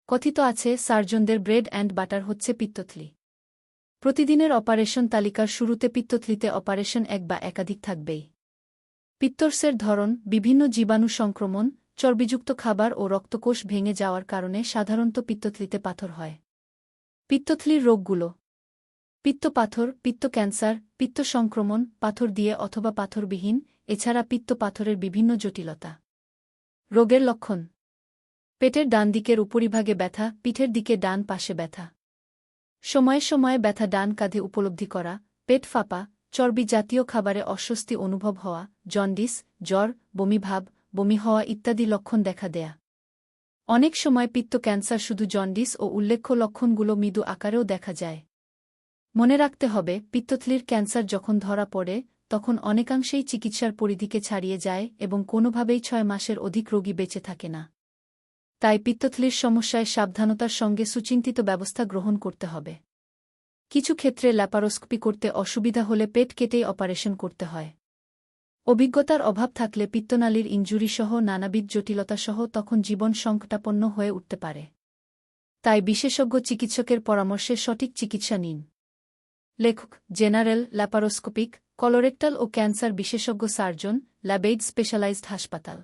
কথিত আছে সার্জনদের bread and butter হচ্ছে পিত্তথলি। প্রতিদিনের অপারেশন তালিকার শুরুতে পিত্তথলিতে অপারেশন এক বা একাধিক থাকবেই। পিত্তরসের ধরন, বিভিন্ন জীবাণু সংক্রমণ, চর্বিযুক্ত খাবার ও রক্তকোষ ভেঙে যাওয়ার কারণে সাধারণত পিত্তথলিতে পাথর হয়। পিত্তথলির রোগগুলো: পিত্ত পাথর, পিত্ত ক্যান্সার, পিত্ত সংক্রমণ, পাথর দিয়ে অথবা পাথরবিহীন, এছাড়া পিত্ত পাথরের বিভিন্ন জটিলতা। রোগের লক্ষণ: পেটের ডান দিকের উপরিভাগে ব্যথা, পিঠের দিকে ডান পাশে ব্যথা। সময়ে সময়ে ব্যথা ডান কাঁধে উপলব্ধি করা, পেট ফাঁপা, চর্বি জাতীয় খাবারে অস্বস্তি অনুভব হওয়া, জন্ডিস, জ্বর, বমিভাব, বমি হওয়া ইত্যাদি লক্ষণ দেখা দেয়া। অনেক সময় পিত্ত ক্যান্সার শুধু জন্ডিস ও উল্লেখ্য লক্ষণগুলো মৃদু আকারেও দেখা যায়। মনে রাখতে হবে, পিত্তথলির ক্যান্সার যখন ধরা পড়ে তখন অনেকাংশেই চিকিৎসার পরিধিকে ছাড়িয়ে যায় এবং কোনোভাবেই 6 মাসের অধিক রোগী বেঁচে থাকে না। তাই পিত্তথলির সমস্যায় সাবধানতার সঙ্গে সুচিন্তিত ব্যবস্থা গ্রহণ করতে হবে। কিছু ক্ষেত্রে ল্যাপারোস্কোপি করতে অসুবিধা হলে পেট কেটেই অপারেশন করতে হয়। অভিজ্ঞতার অভাব থাকলে পিত্তনালীর ইনজুরিসহ নানাবিধ জটিলতাসহ তখন জীবন সংকটাপন্ন হয়ে উঠতে পারে। তাই বিশেষজ্ঞ চিকিৎসকের পরামর্শে সঠিক চিকিৎসা নিন। লেখক: জেনারেল ল্যাপারোস্কোপিক, কলোরেক্টাল ও ক্যান্সার বিশেষজ্ঞ সার্জন, ল্যাবেইড স্পেশালাইজড হাসপাতাল।